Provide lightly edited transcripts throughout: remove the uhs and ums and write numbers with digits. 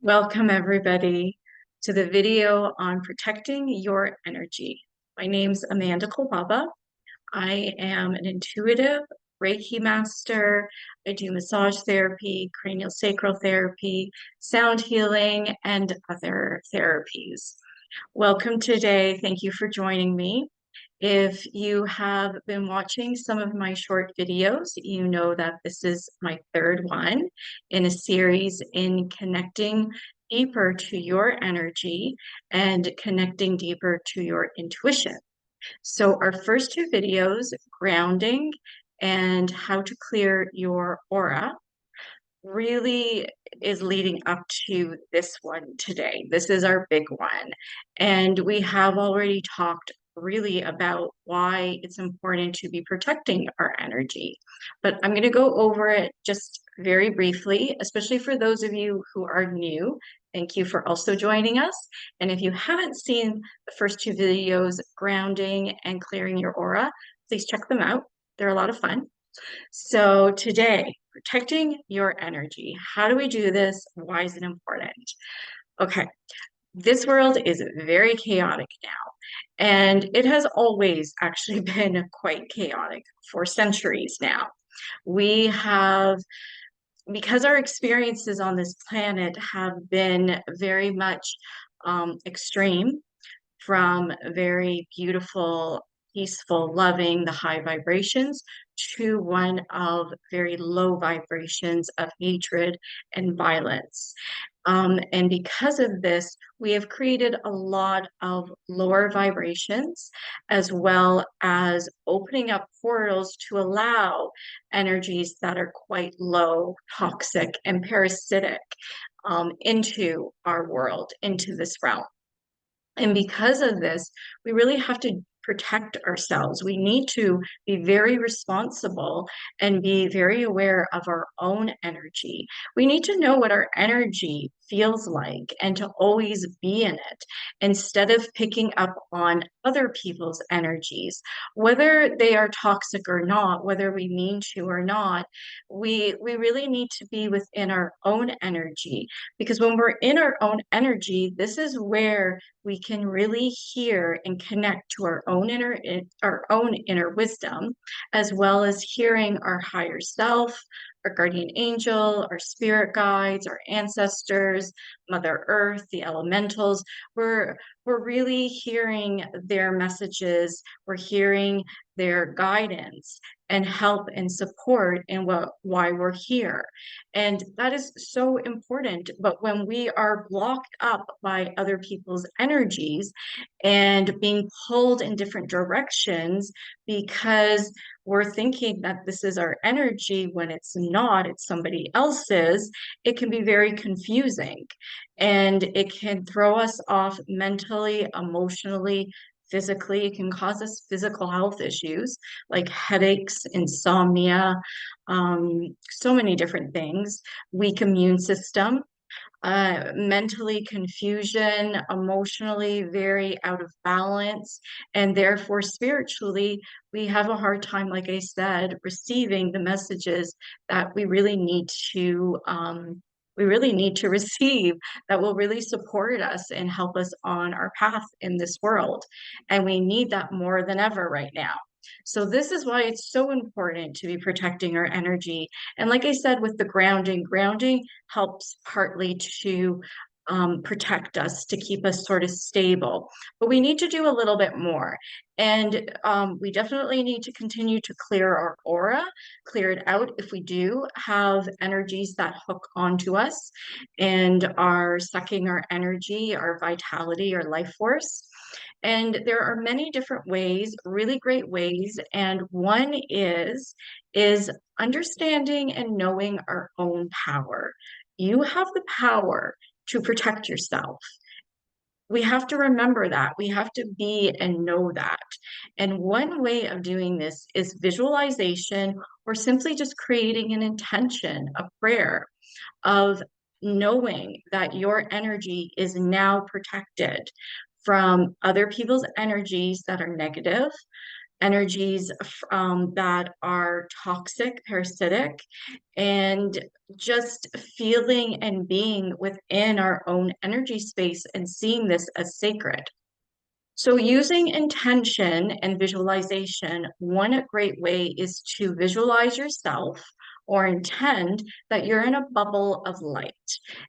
Welcome, everybody, to the video on protecting your energy. My name's Amanda Kolbaba. I am an intuitive Reiki master. I do massage therapy, cranial sacral therapy, sound healing, and other therapies. Welcome today. Thank you for joining me. If you have been watching some of my short videos, you know that this is my third one in a series in connecting deeper to your energy and connecting deeper to your intuition. So our first two videos, grounding and how to clear your aura, really is leading up to this one today. This is our big one. And we have already talked really about why it's important to be protecting our energy. But I'm going to go over it just very briefly, especially for those of you who are new. Thank you for also joining us. And if you haven't seen the first two videos, grounding and clearing your aura, please check them out. They're a lot of fun. So today, protecting your energy. How do we do this? Why is it important? Okay, this world is very chaotic now, and it has always actually been quite chaotic for centuries now. We have, because our experiences on this planet have been very much extreme, from very beautiful, peaceful, loving, the high vibrations, to one of very low vibrations of hatred and violence. And because of this, we have created a lot of lower vibrations, as well as opening up portals to allow energies that are quite low, toxic, and parasitic into our world, into this realm. And because of this, we really have to protect ourselves. We need to be very responsible and be very aware of our own energy. We need to know what our energy feels like and to always be in it instead of picking up on other people's energies, whether they are toxic or not, whether we mean to or not. We really need to be within our own energy, because when we're in our own energy, this is where we can really hear and connect to our own inner wisdom, as well as hearing our higher self, our guardian angel, our spirit guides, our ancestors, Mother Earth, the elementals. We're really hearing their messages. We're hearing their guidance and help and support in why we're here. And that is so important. But when we are blocked up by other people's energies and being pulled in different directions because we're thinking that this is our energy when it's not, it's somebody else's, it can be very confusing, and it can throw us off mentally, emotionally, physically. It can cause us physical health issues like headaches, insomnia, so many different things, weak immune system, mentally confusion, emotionally very out of balance, and therefore spiritually, we have a hard time, like I said, receiving the messages that we really need to receive, that will really support us and help us on our path in this world. And we need that more than ever right now. So this is why it's so important to be protecting our energy. And like I said, with the grounding helps partly to protect us, to keep us sort of stable. But we need to do a little bit more. And we definitely need to continue to clear our aura, clear it out if we do have energies that hook onto us and are sucking our energy, our vitality, our life force. And there are many different ways, really great ways. And one is understanding and knowing our own power. You have the power to protect yourself. We have to remember that. We have to be and know that. And one way of doing this is visualization, or simply just creating an intention, a prayer of knowing that your energy is now protected from other people's energies that are negative, energies that are toxic, parasitic, and just feeling and being within our own energy space and seeing this as sacred. So, using intention and visualization, one great way is to visualize yourself or intend that you're in a bubble of light.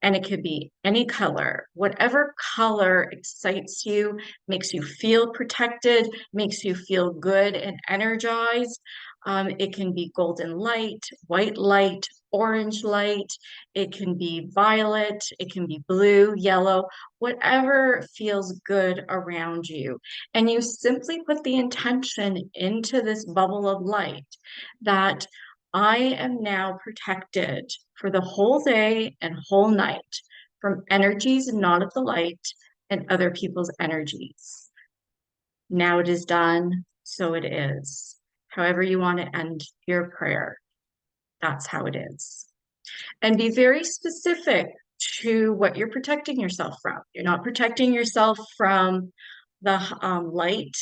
And it could be any color, whatever color excites you, makes you feel protected, makes you feel good and energized. It can be golden light, white light, orange light. It can be violet. It can be blue, yellow, whatever feels good around you. And you simply put the intention into this bubble of light that I am now protected for the whole day and whole night from energies not of the light and other people's energies. Now it is done, so it is. However you want to end your prayer, that's how it is. And be very specific to what you're protecting yourself from. You're not protecting yourself from the light,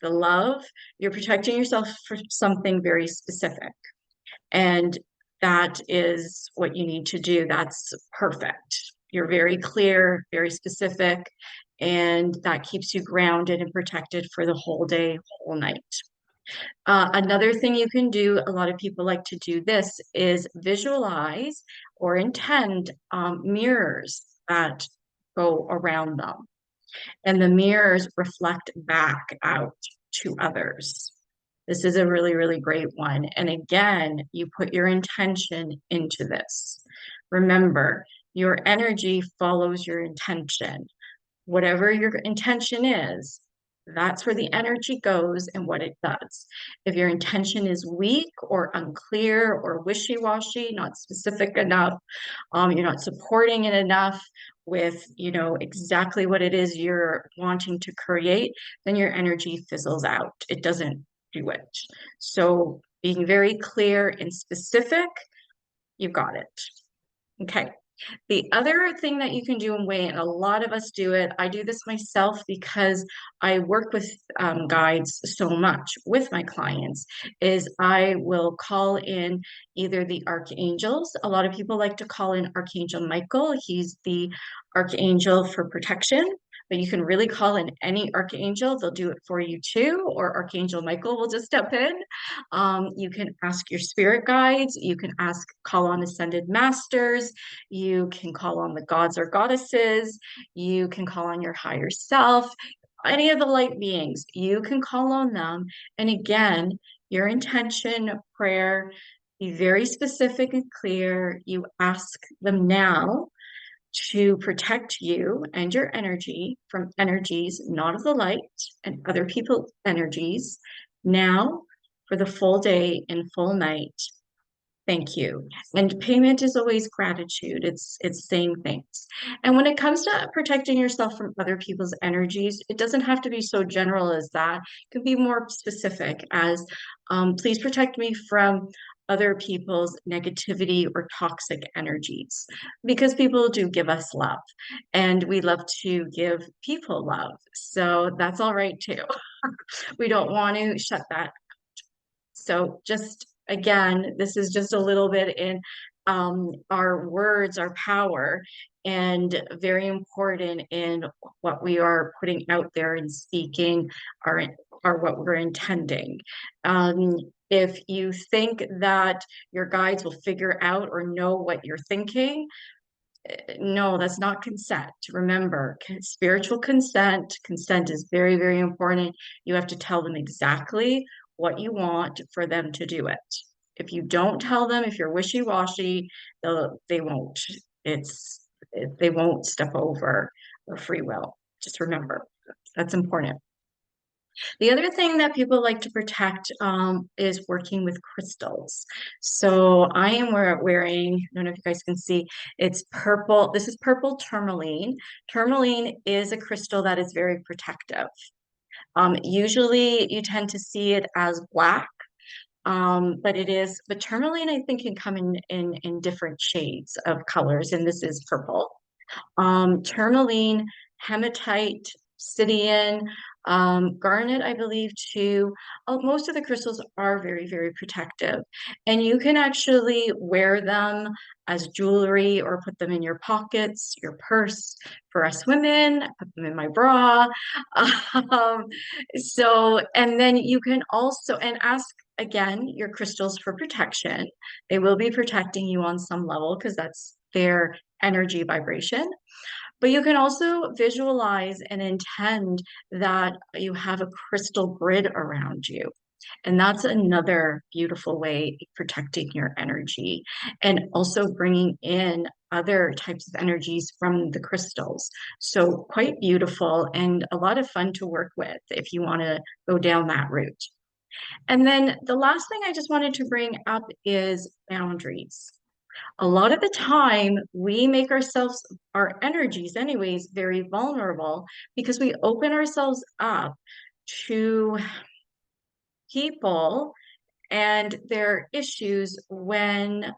the love. You're protecting yourself for something very specific. And that is what you need to do. That's perfect. You're very clear, very specific, and that keeps you grounded and protected for the whole day, whole night. Another thing you can do, a lot of people like to do this, is visualize or intend mirrors that go around them. And the mirrors reflect back out to others. This is a really, really great one. And again, you put your intention into this. Remember, your energy follows your intention. Whatever your intention is, that's where the energy goes and what it does. If your intention is weak or unclear or wishy-washy, not specific enough, you're not supporting it enough with, exactly what it is you're wanting to create, then your energy fizzles out. It doesn't do it. So being very clear and specific, you've got it. Okay. The other thing that you can do in way, and a lot of us do it, I do this myself because I work with guides so much with my clients, is I will call in either the archangels. A lot of people like to call in Archangel Michael. He's the archangel for protection. But you can really call in any archangel, they'll do it for you too, or Archangel Michael will just step in. You can ask your spirit guides, you can call on ascended masters, you can call on the gods or goddesses, you can call on your higher self, any of the light beings, you can call on them. And again, your intention, prayer, be very specific and clear. You ask them now to protect you and your energy from energies not of the light and other people's energies now for the full day and full night. Thank you. And payment is always gratitude. It's saying thanks. And when it comes to protecting yourself from other people's energies, it doesn't have to be so general as that. It can be more specific as, please protect me from other people's negativity or toxic energies, because people do give us love and we love to give people love. So that's all right too. We don't want to shut that. So just again, this is just a little bit in our words, our power, and very important in what we are putting out there and speaking, are what we're intending. If you think that your guides will figure out or know what you're thinking, no, that's not consent. Remember, spiritual consent is very, very important. You have to tell them exactly what you want for them to do it. If you don't tell them, if you're wishy-washy, they won't. They won't step over their free will. Just remember, that's important. The other thing that people like to protect is working with crystals. So I am wearing, I don't know if you guys can see, it's purple. This is purple tourmaline. Tourmaline is a crystal that is very protective. Usually you tend to see it as black, but tourmaline I think can come in different shades of colors, and this is purple. Tourmaline, hematite, obsidian, Garnet, I believe, too. Most of the crystals are very, very protective, and you can actually wear them as jewelry or put them in your pockets, your purse. For us women, I put them in my bra. Um, and then you can also, and ask again your crystals for protection. They will be protecting you on some level because that's their energy vibration. But you can also visualize and intend that you have a crystal grid around you. And that's another beautiful way of protecting your energy and also bringing in other types of energies from the crystals. So quite beautiful and a lot of fun to work with if you want to go down that route. And then the last thing I just wanted to bring up is boundaries. A lot of the time, we make ourselves, our energies, anyways, very vulnerable because we open ourselves up to people and their issues when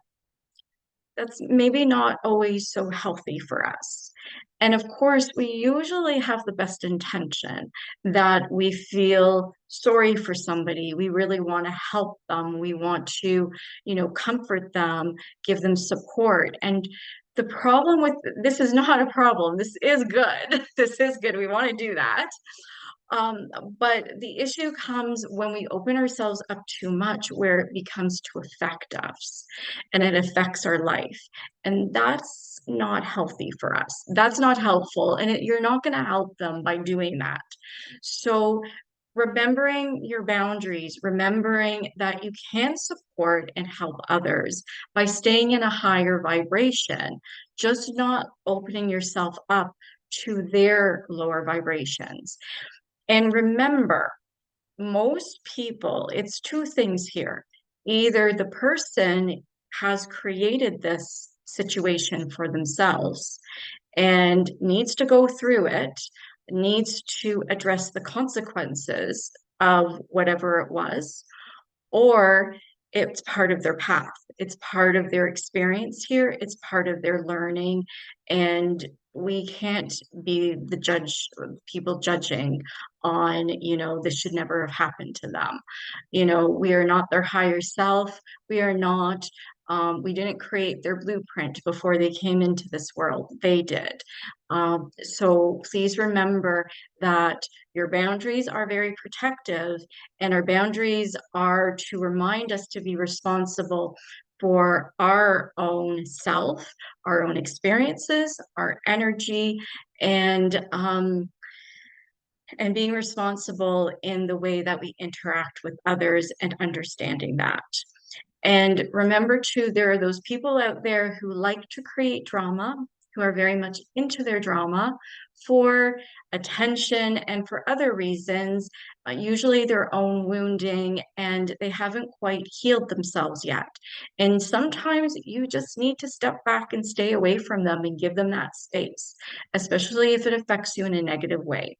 that's maybe not always so healthy for us. And of course, we usually have the best intention that we feel sorry for somebody. We really want to help them. We want to, comfort them, give them support. And the problem with this is not a problem. This is good. This is good. We want to do that. Um, but the issue comes when we open ourselves up too much, where it becomes to affect us and it affects our life. And that's not healthy for us. That's not helpful. And you're not going to help them by doing that. So, remembering your boundaries, remembering that you can support and help others by staying in a higher vibration, just not opening yourself up to their lower vibrations. And remember, most people, it's two things here. Either the person has created this situation for themselves and needs to go through it, needs to address the consequences of whatever it was, or it's part of their path. It's part of their experience here. It's part of their learning. And we can't be the judge, people judging on, this should never have happened to them. We are not their higher self. We are not, we didn't create their blueprint before they came into this world. They did. So please remember that your boundaries are very protective, and our boundaries are to remind us to be responsible for our own self, our own experiences, our energy, and being responsible in the way that we interact with others and understanding that. And remember too, there are those people out there who like to create drama, who are very much into their drama for attention and for other reasons, usually their own wounding, and they haven't quite healed themselves yet. And sometimes you just need to step back and stay away from them and give them that space, especially if it affects you in a negative way.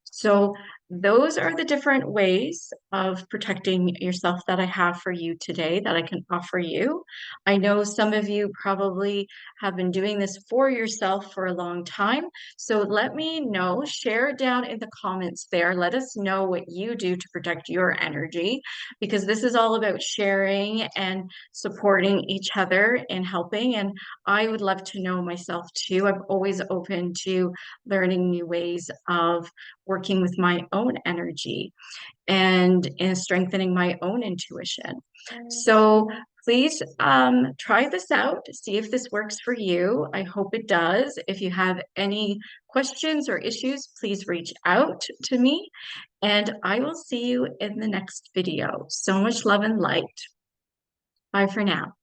So those are the different ways of protecting yourself that I have for you today that I can offer you. I know some of you probably have been doing this for yourself for a long time. So let me know, share it down in the comments there. Let us know what you do to protect your energy, because this is all about sharing and supporting each other and helping. And I would love to know myself too. I'm always open to learning new ways of working with my own energy and strengthening my own intuition. So please try this out, see if this works for you. I hope it does. If you have any questions or issues, please reach out to me, and I will see you in the next video. So much love and light. Bye for now.